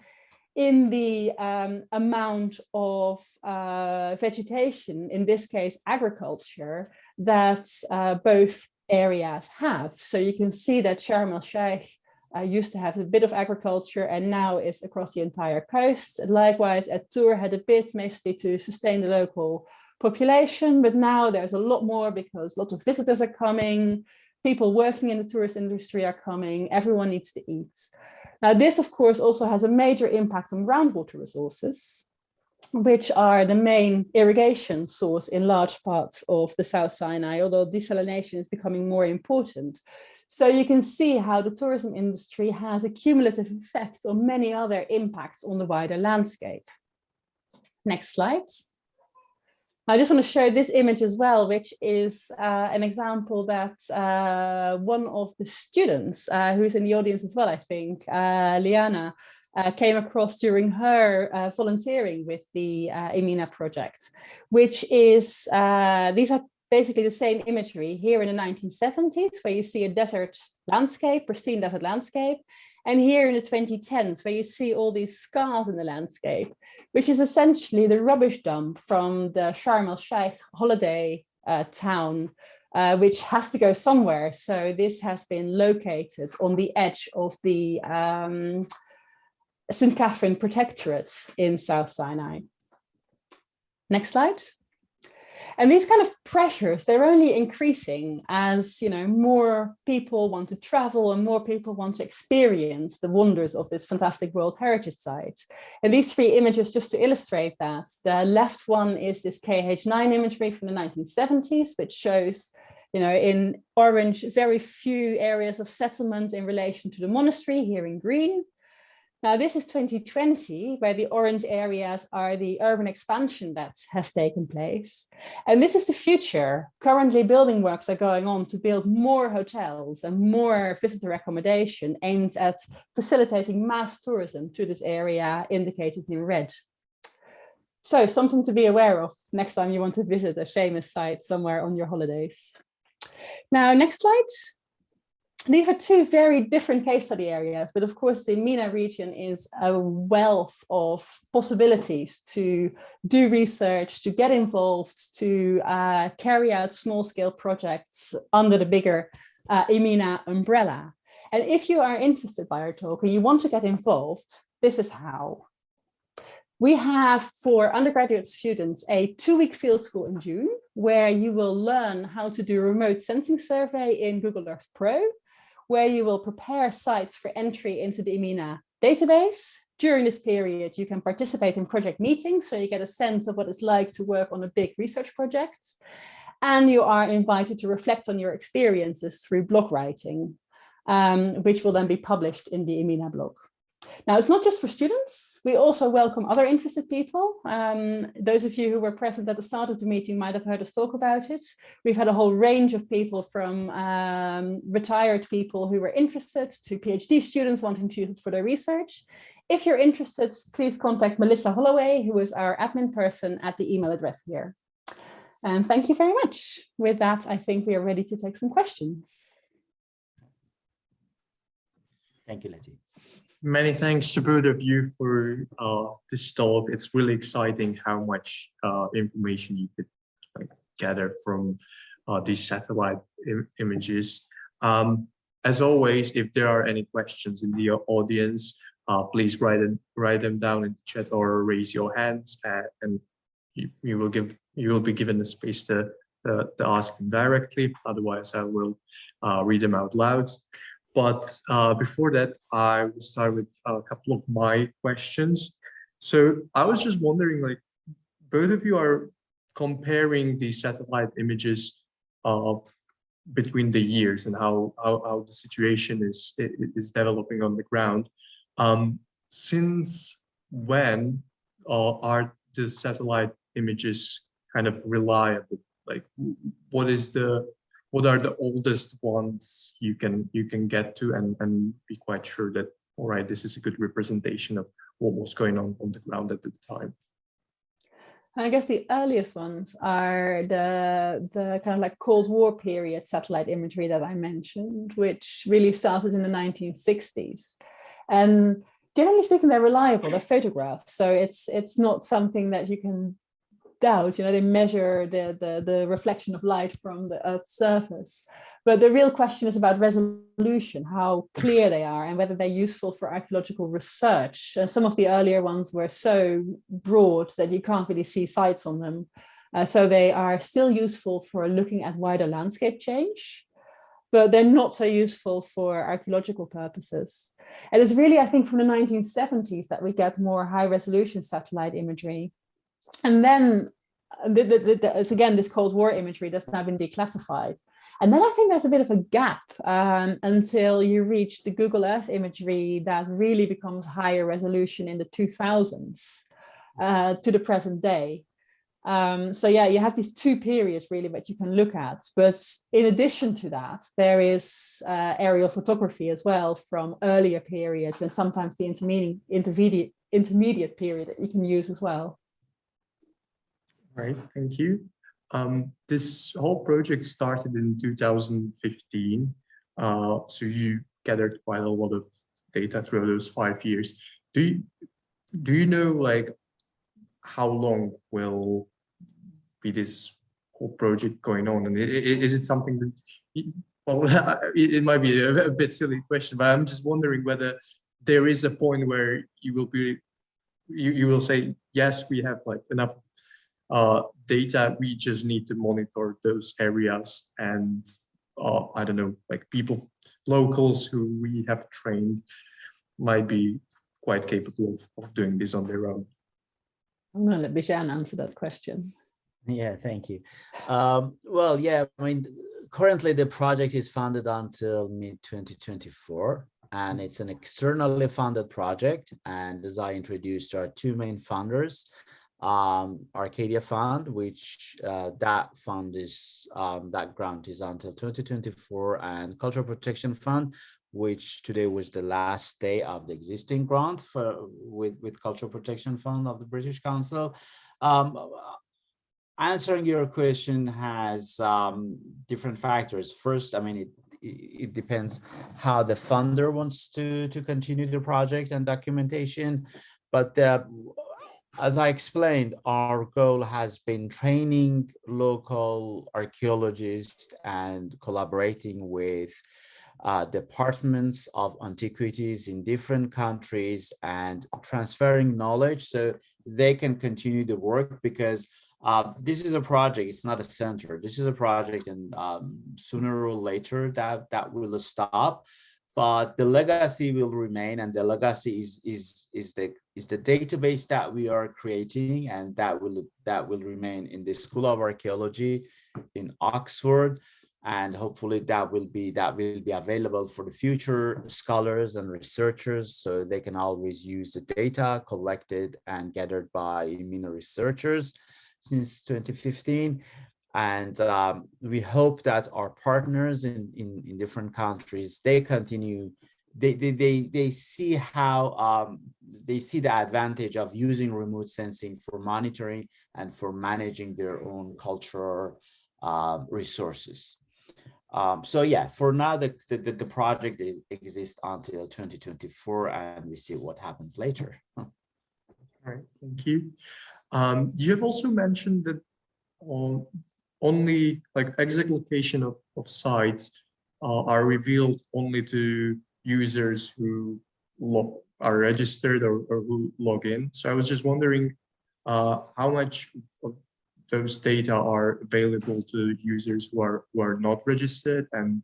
in the amount of vegetation, in this case, agriculture, that both areas have. So you can see that Sharm el-Sheikh used to have a bit of agriculture and now is across the entire coast. Likewise, At-Tur had a bit, mostly to sustain the local population, but now there's a lot more because lots of visitors are coming, people working in the tourist industry are coming, everyone needs to eat. Now, this, of course, also has a major impact on groundwater resources, which are the main irrigation source in large parts of the South Sinai, although desalination is becoming more important. So you can see how the tourism industry has a cumulative effect on many other impacts on the wider landscape. Next slides. I just want to show this image as well, which is an example that one of the students who's in the audience as well, I think, Liana, came across during her volunteering with the EAMENA project, which is, these are basically the same imagery here in the 1970s, where you see a desert landscape, pristine desert landscape, and here in the 2010s, where you see all these scars in the landscape, which is essentially the rubbish dump from the Sharm el-Sheikh holiday town, which has to go somewhere. So this has been located on the edge of the St. Catherine Protectorate in South Sinai. Next slide. And these kind of pressures, they're only increasing as, you know, more people want to travel and more people want to experience the wonders of this fantastic World Heritage Site. And these 3 images, just to illustrate that, the left one is this KH9 imagery from the 1970s, which shows, you know, in orange, very few areas of settlement in relation to the monastery, here in green. Now, this is 2020, where the orange areas are the urban expansion that has taken place. And this is the future. Currently, building works are going on to build more hotels and more visitor accommodation aimed at facilitating mass tourism to this area indicated in red. So something to be aware of next time you want to visit a famous site somewhere on your holidays. Now, next slide. These are two very different case study areas, but of course the EAMENA region is a wealth of possibilities to do research, to get involved, to carry out small-scale projects under the bigger EAMENA umbrella. And if you are interested by our talk and you want to get involved, this is how. We have for undergraduate students a 2-week field school in June, where you will learn how to do remote sensing survey in Google Earth Pro, where you will prepare sites for entry into the EAMENA database. During this period, you can participate in project meetings, so you get a sense of what it's like to work on a big research project. And you are invited to reflect on your experiences through blog writing, which will then be published in the EAMENA blog. Now, it's not just for students. We also welcome other interested people. Those of you who were present at the start of the meeting might have heard us talk about it. We've had a whole range of people, from retired people who were interested to PhD students wanting to use it for their research. If you're interested, please contact Melissa Holloway, who is our admin person, at the email address here. And thank you very much. With that, I think we are ready to take some questions. Thank you, Letty. Many thanks to both of you for this talk. It's really exciting how much information you could gather from these satellite images. As always, if there are any questions in the audience, please write them down in the chat or raise your hands, and you will be given the space to ask them directly. Otherwise, I will read them out loud. But before that, I will start with a couple of my questions. So I was just wondering, like, both of you are comparing the satellite images between the years and how the situation is developing on the ground. Since when are the satellite images kind of reliable? Like, what are the oldest ones you can get to and be quite sure that, all right, this is a good representation of what was going on the ground at the time? I guess the earliest ones are the kind of like Cold War period satellite imagery that I mentioned, which really started in the 1960s. And generally speaking, they're reliable, they're photographs. So it's not something that you can doubt. You know, they measure the reflection of light from the Earth's surface. But the real question is about resolution, how clear they are, and whether they're useful for archaeological research. Some of the earlier ones were so broad that you can't really see sites on them. So they are still useful for looking at wider landscape change, but they're not so useful for archaeological purposes. And it's really, I think, from the 1970s that we get more high resolution satellite imagery. And then it's again this Cold War imagery that's now been declassified. And then I think there's a bit of a gap until you reach the Google Earth imagery that really becomes higher resolution in the 2000s to the present day. So yeah, you have these two periods really that you can look at. But in addition to that, there is aerial photography as well from earlier periods, and sometimes the intermediate period that you can use as well. Right, thank you. This whole project started in 2015. So you gathered quite a lot of data through those 5 years. Do you know, like, how long will be this whole project going on? And is it something that, well, it might be a bit silly question, but I'm just wondering whether there is a point where you will say, yes, we have like enough data, we just need to monitor those areas, and I don't know, like locals who we have trained might be quite capable of doing this on their own. I'm going to let Bijan answer that question. Yeah, thank you. Well, yeah, I mean, currently the project is funded until mid-2024. and it's an externally funded project. And as I introduced, there are two main funders. Arcadia Fund, which that fund is that grant is until 2024, and Cultural Protection Fund, which today was the last day of the existing grant with Cultural Protection Fund of the British Council. Answering your question has different factors. First, I mean, it depends how the funder wants to continue the project and documentation, but as I explained, our goal has been training local archaeologists and collaborating with departments of antiquities in different countries and transferring knowledge so they can continue the work, because this is a project, it's not a center. This is a project, and sooner or later that will stop. But the legacy will remain, and the legacy is the database that we are creating, and that will remain in the School of Archaeology in Oxford, and hopefully that will be available for the future scholars and researchers, so they can always use the data collected and gathered by EAMENA researchers since 2015. And we hope that our partners in different countries, they continue, they see how they see the advantage of using remote sensing for monitoring and for managing their own cultural resources. So yeah, for now the project exists until 2024, and we see what happens later. All right, thank you. You have also mentioned that only like exact location of sites are revealed only to users who are registered or who log in. So I was just wondering how much of those data are available to users who are not registered, and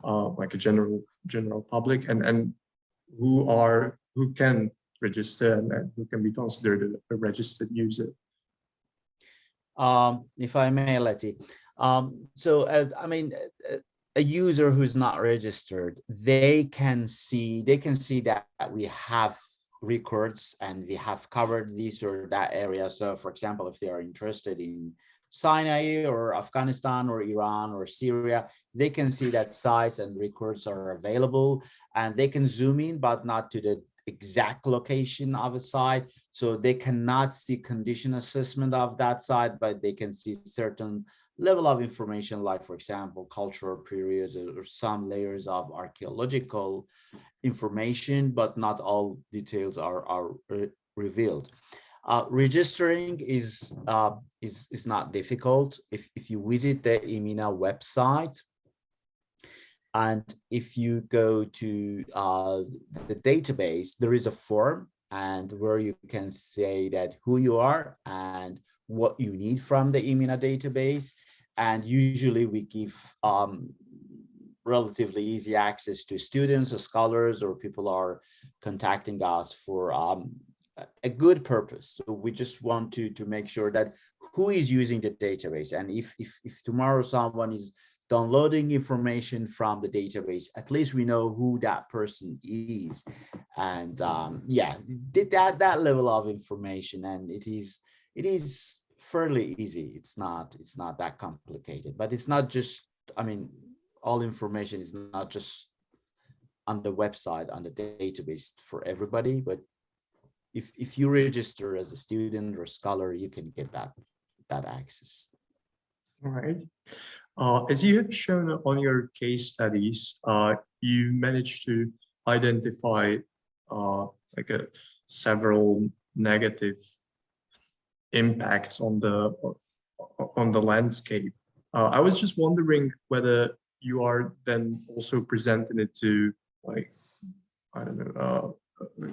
like a general public, and who can register and who can be considered a registered user. If I may, Letty. I mean, a user who's not registered, they can see that we have records and we have covered this or that area. So for example, if they are interested in Sinai or Afghanistan or Iran or Syria, they can see that sites and records are available, and they can zoom in, but not to the exact location of a site. So they cannot see condition assessment of that site, but they can see certain level of information, like for example, cultural periods or some layers of archaeological information, but not all details are revealed. Registering is not difficult. If you visit the EAMENA website, and if you go to the database, there is a form, and where you can say that who you are and what you need from the EAMENA database. And usually we give relatively easy access to students or scholars, or people are contacting us for a good purpose. So we just want to make sure that who is using the database, and if tomorrow someone is downloading information from the database, at least we know who that person is. And yeah, that level of information, and it is fairly easy. It's not that complicated, but it's not just, I mean, all information is not just on the website, on the database for everybody, but if you register as a student or scholar, you can get that access. All right. As you have shown on your case studies, you managed to identify several negative impacts on the landscape. I was just wondering whether you are then also presenting it to, like, I don't know,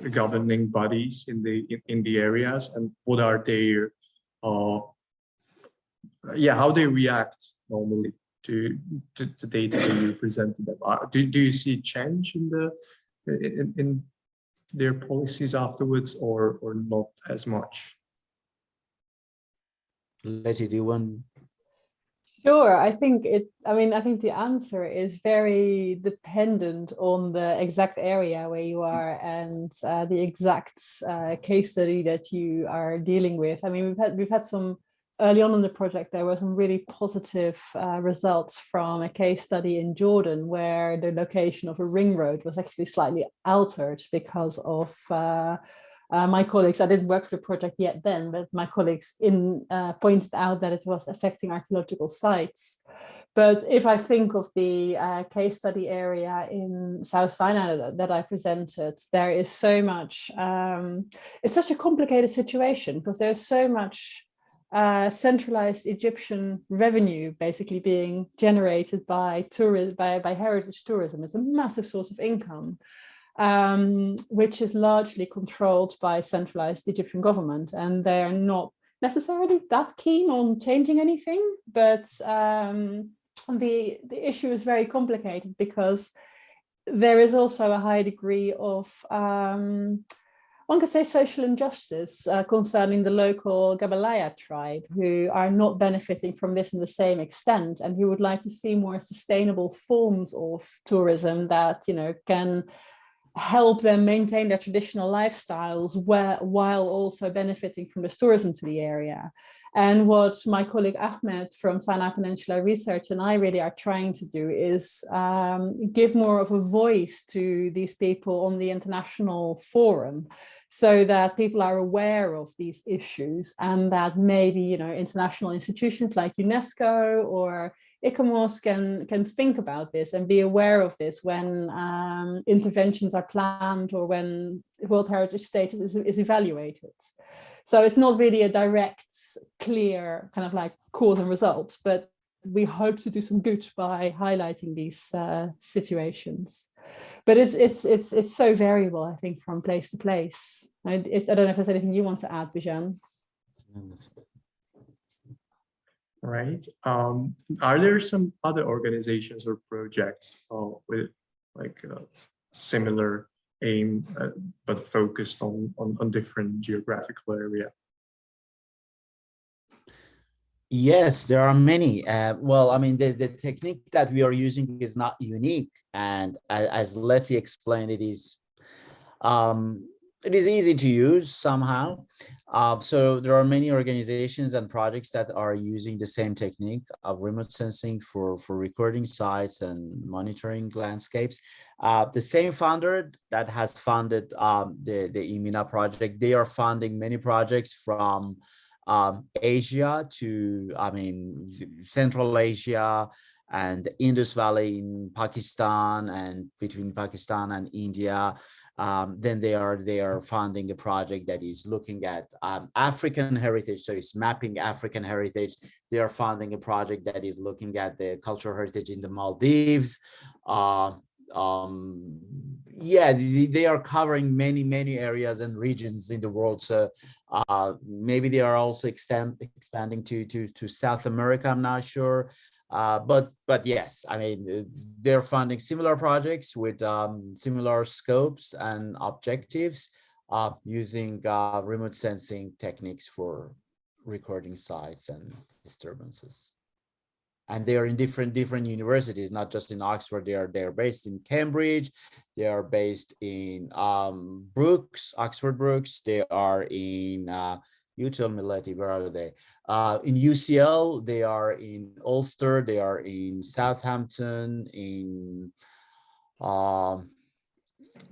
governing bodies in the areas, and what are their how they react normally to the data that you present to them. Do you see change in their policies afterwards, or not as much? Letty, do you want? Sure, I think I think the answer is very dependent on the exact area where you are and the exact case study that you are dealing with. I mean, we've had some early on in the project. There were some really positive results from a case study in Jordan where the location of a ring road was actually slightly altered because of my colleagues. I didn't work for the project yet then, but my colleagues pointed out that it was affecting archaeological sites. But if I think of the case study area in South Sinai that I presented, there is so much, it's such a complicated situation because there's so much centralized Egyptian revenue basically being generated by heritage tourism. It's a massive source of income. Which is largely controlled by centralized Egyptian government, and they're not necessarily that keen on changing anything. But the issue is very complicated because there is also a high degree of one could say social injustice concerning the local Gabalaya tribe, who are not benefiting from this in the same extent, and who would like to see more sustainable forms of tourism that can help them maintain their traditional lifestyles while also benefiting from this tourism to the area. And what my colleague Ahmed from Sinai Peninsula Research and I really are trying to do is give more of a voice to these people on the international forum, so that people are aware of these issues, and that maybe international institutions like UNESCO or ICOMOS can think about this and be aware of this when interventions are planned or when World Heritage status is evaluated. So it's not really a direct, clear kind of like cause and result, but we hope to do some good by highlighting these situations. But it's so variable, I think, from place to place. I don't know if there's anything you want to add, Bijan. Right. Are there some other organizations or projects with like a similar aim, but focused on different geographical area? Yes, there are many. Well, I mean, the technique that we are using is not unique, and as Letty explained, it is easy to use somehow. So there are many organizations and projects that are using the same technique of remote sensing for recording sites and monitoring landscapes. The same founder that has funded the EAMENA project, they are funding many projects from Asia to, Central Asia and the Indus Valley in Pakistan and between Pakistan and India. Then they are funding a project that is looking at African heritage, so it's mapping African heritage. They are funding a project that is looking at the cultural heritage in the Maldives. Yeah, they are covering many areas and regions in the world. So maybe they are also expanding to South America. I'm not sure. But yes, I mean, they're funding similar projects with similar scopes and objectives using remote sensing techniques for recording sites and disturbances. And they are in different universities, not just in Oxford. They are based in Cambridge. They are based in Oxford Brookes. They are in you tell me, Letty, where are they? In UCL, they are in Ulster, they are in Southampton, in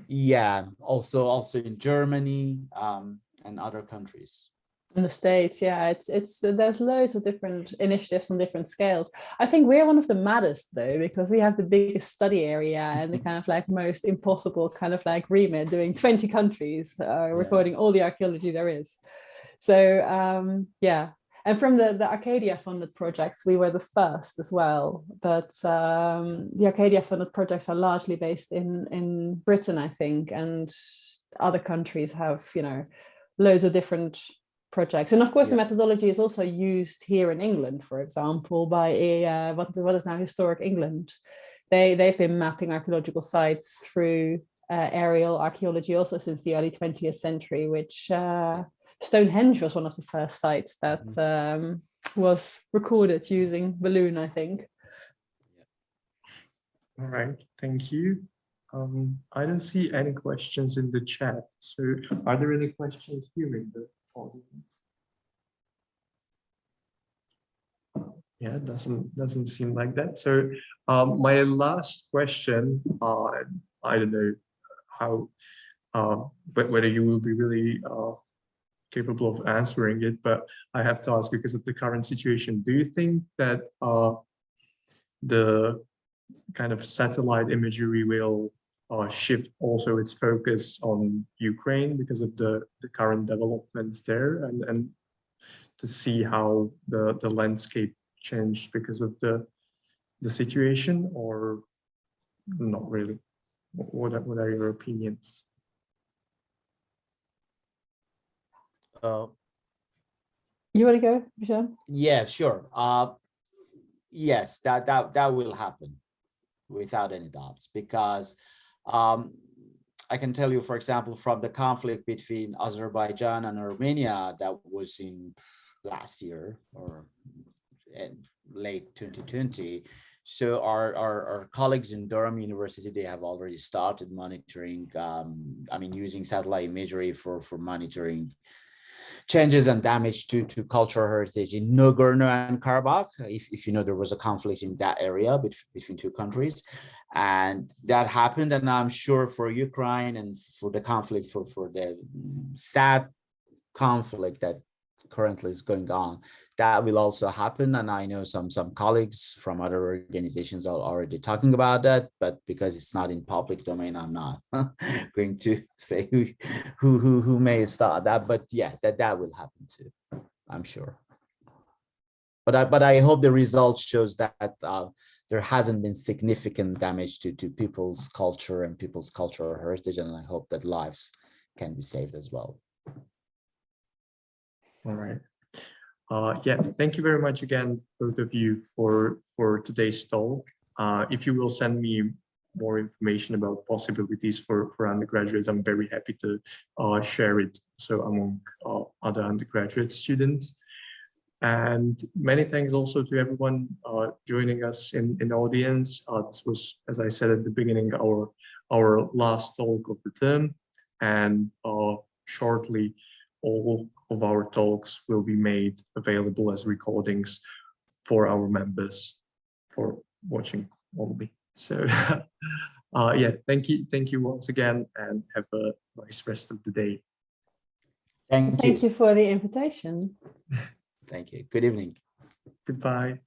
yeah, also in Germany and other countries. In the States, yeah, it's there's loads of different initiatives on different scales. I think we're one of the maddest though, because we have the biggest study area and the kind of like most impossible kind of like remit, doing 20 countries, recording all the archaeology there is. So yeah, and from the Arcadia funded projects, we were the first as well. But the Arcadia funded projects are largely based in Britain, I think, and other countries have, loads of different projects. And of course, the methodology is also used here in England, for example, by what is now Historic England. They've been mapping archaeological sites through aerial archaeology also since the early 20th century, which Stonehenge was one of the first sites that was recorded using balloon, I think. All right, thank you. I don't see any questions in the chat. So are there any questions here in the audience? Yeah, it doesn't seem like that. So my last question, I don't know how, but whether you will be really capable of answering it, but I have to ask because of the current situation. Do you think that the kind of satellite imagery will shift also its focus on Ukraine because of the current developments there, and to see how the landscape changed because of the situation, or not really? What are your opinions? You want to go, Bijan? Yeah, sure. Yes, that will happen without any doubts, because I can tell you, for example, from the conflict between Azerbaijan and Armenia that was in last year or late 2020. So our colleagues in Durham University, they have already started monitoring, I mean, using satellite imagery for monitoring changes and damage to cultural heritage in Nagorno-Karabakh. If you know, there was a conflict in that area between two countries, and that happened. And I'm sure for Ukraine and for the conflict, for the sad conflict that currently is going on, that will also happen. And I know some colleagues from other organizations are already talking about that, but because it's not in public domain, I'm not going to say who may start that. But yeah, that will happen too, I'm sure. But I hope the results shows that there hasn't been significant damage to people's culture and people's cultural heritage, and I hope that lives can be saved as well. All right. Yeah, thank you very much again, both of you, for today's talk. If you will send me more information about possibilities for undergraduates, I'm very happy to share it so among other undergraduate students. And many thanks also to everyone joining us in the audience. This was, as I said at the beginning, our last talk of the term, and shortly all of our talks will be made available as recordings for our members for watching only. So yeah, thank you once again, and have a nice rest of the day. Thank you. Thank you for the invitation. Thank you. Good evening. Goodbye.